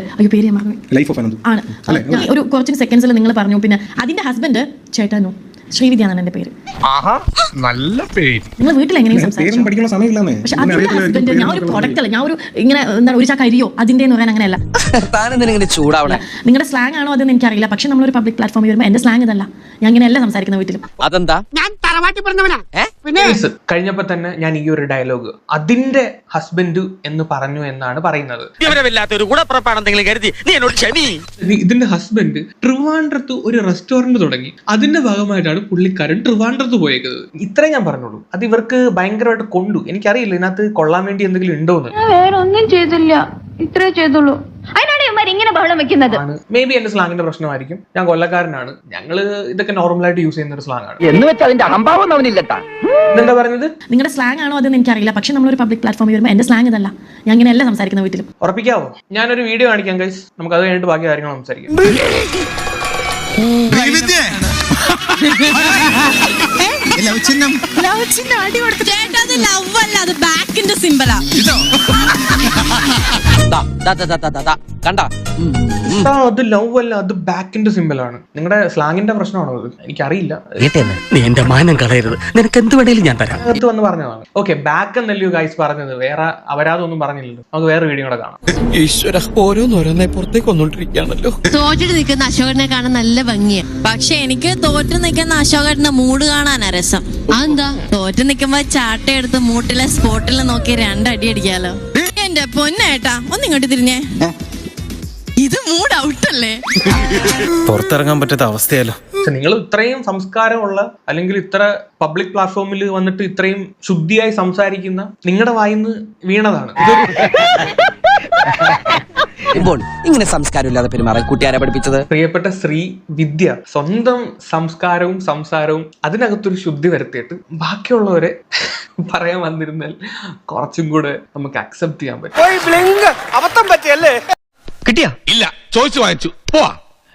അയ്യോ പേര് ഞാൻ മറന്നു. ലൈഫ് ഓഫ് അനന്ത് ആണ്. ഒരു കുറച്ച് സെക്കൻഡ്സിൽ നിങ്ങൾ പറഞ്ഞു. പിന്നെ അതിന്റെ ഹസ്ബൻഡ് ചേട്ടനു ശ്രീവിദ്യ എന്നാണ് എന്റെ പേര്. നല്ല പേര്. നിങ്ങൾ വീട്ടിൽ എങ്ങനെയും സംസാരിച്ചു. പഠിക്കുന്ന സമയമില്ലാന്നേ. പക്ഷെ അതിന്റെ ഹസ്ബൻഡ് ഞാൻ ഒരു പ്രൊഡക്റ്റ് അല്ല, ഞാൻ ഒരു ഇങ്ങനെ എന്താണ് ഒരു ചാക്ക അരിയോ അതിന്റെ എന്ന് പറയാൻ അങ്ങനെയല്ല. നിങ്ങളുടെ സ്ലാങ് ആണോ അതെന്ന് എനിക്കറിയില്ല. പക്ഷെ നമ്മളൊരു പബ്ലിക് പ്ലാറ്റ്ഫോമിൽ വരുമ്പോൾ എന്റെ സ്ലാങ് ഇതല്ല. ഞാൻ ഇങ്ങനെയല്ല സംസാരിക്കുന്ന വീട്ടിലും. അതെന്താ? കഴിഞ്ഞപ്പോ തന്നെ ഞാൻ ഈ ഒരു ഡയലോഗ് അതിന്റെ ഹസ്ബൻഡ് എന്ന് പറഞ്ഞു എന്നാണ് പറയുന്നത്. ഇതിന്റെ ഹസ്ബൻഡ് ട്രിവാൻഡ്രത്ത് ഒരു റെസ്റ്റോറന്റ് തുടങ്ങി. അതിന്റെ ഭാഗമായിട്ടാണ് പുള്ളിക്കാരൻ ട്രിവാൻഡ്രത്ത് പോയേക്കുന്നത്. ഇത്രേ ഞാൻ പറഞ്ഞോളൂ. അത് ഇവർക്ക് ഭയങ്കരമായിട്ട് കൊണ്ടു. എനിക്കറിയില്ല ഇതിനകത്ത് കൊള്ളാൻ വേണ്ടി എന്തെങ്കിലും ഉണ്ടോന്ന്. വേറെ ഒന്നും ചെയ്തില്ല, ഇത്രേ ചെയ്തുള്ളൂ. അതിനാണ് ഇവന്മാർ ഇങ്ങനെ ബഹളം വെക്കുന്നത്. മേ ബി എന്റെ സ്ലാങ്ങിന്റെ പ്രശ്നമായിരിക്കും. ഞാൻ കൊല്ലക്കാരനാണ്. ഞങ്ങള് ഇതൊക്കെ നോർമലായിട്ട് യൂസ് ചെയ്യുന്ന ഒരു സ്ലാങ് ആണ്. എന്ന് വെച്ചാൽ അതിന്റെ അഹംഭാവം അവനില്ലട്ടാ. എന്താ പറഞ്ഞത്? നിങ്ങളുടെ സ്ലാങ് ആണോ അതെന്ന് എനിക്കറിയില്ല. പക്ഷെ നമ്മളൊരു പബ്ലിക് പ്ലാറ്റ്ഫോമിൽ വരുമ്പോൾ എന്റെ സ്ലാങ് ഇതല്ല. ഞാൻ ഇങ്ങനെയല്ല സംസാരിക്കുന്ന വീട്ടിലും. ഉറപ്പിക്കാവോ? ഞാനൊരു വീഡിയോ കാണിക്കാം ഗൈസ്. നമുക്ക് അത് കഴിഞ്ഞിട്ട് ബാക്കി കാര്യങ്ങൾ സംസാരിക്കാം. അത് ലവ് അല്ല, അത് ബാക്കിന്റെ സിമ്പിൾ ആണ്. നിങ്ങളുടെ സ്ലാങ്ങിന്റെ പ്രശ്നമാണോ അത്? എനിക്കറിയില്ല. നീ എന്റെ മാനം കളയരുത്. നിനക്ക് എന്ത് വേണേലും ഞാൻ തരാം. അത് വന്ന് പറഞ്ഞതാണ്. ഓക്കെ, ബാക്ക് എന്നല്ലയോ ഗൈസ് പറഞ്ഞത്, വേറെ അവരാതൊന്നും പറഞ്ഞില്ലല്ലോ. നമുക്ക് വേറെ വീഡിയോ കൂടെ കാണാം. ഈശ്വര, ഓരോന്നോരോന്നെ പുറത്തേക്ക് വന്നോണ്ടിരിക്കുകയാണല്ലോ. തോറ്റിട്ട് നിൽക്കുന്ന അശോകനെ കാണാൻ നല്ല ഭംഗിയാ. പക്ഷെ എനിക്ക് തോറ്റു നിൽക്കുന്ന അശോകന്റെ മൂഡ് കാണാനാ രസം. അതെന്താ? തോറ്റു നിൽക്കുമ്പോ ചാട്ടയെടുത്ത് മൂട്ടിലെ സ്പോട്ടിൽ നോക്കി രണ്ടടി അടിക്കാലോ. എന്റെ പൊന്നേട്ടാ, ഒന്നിങ്ങോട്ട് തിരിഞ്ഞേ. ഇത് മൂഡ് ഔട്ടല്ലേ? പുറത്തിറങ്ങാൻ പറ്റാത്ത അവസ്ഥയല്ലോ. നിങ്ങൾ ഇത്രയും സംസ്കാരമുള്ള അല്ലെങ്കിൽ ഇത്ര പബ്ലിക് പ്ലാറ്റ്ഫോമിൽ വന്നിട്ട് ഇത്രയും ശുദ്ധിയായി സംസാരിക്കുന്ന നിങ്ങളുടെ വായിന്ന് വീണതാണ്. ഇപ്പോൾ ഇങ്ങനെ സംസ്കാരമില്ലാതെ പെരുമാറാൻ കൂട്ടുകാരെ പഠിപ്പിച്ചത്? പ്രിയപ്പെട്ട ശ്രീ വിദ്യ സ്വന്തം സംസ്കാരവും സംസാരവും അതിനകത്തൊരു ശുദ്ധി വരുത്തിയിട്ട് ബാക്കിയുള്ളവരെ പറയാൻ വന്നിരുന്നാൽ കുറച്ചും കൂടെ നമുക്ക് അക്സെപ്റ്റ് ചെയ്യാൻ പറ്റും. അബദ്ധം പറ്റിയല്ലേ? കിട്ടിയാ? ഇല്ല, ചോദിച്ചു വാങ്ങിച്ചു. പോവാ.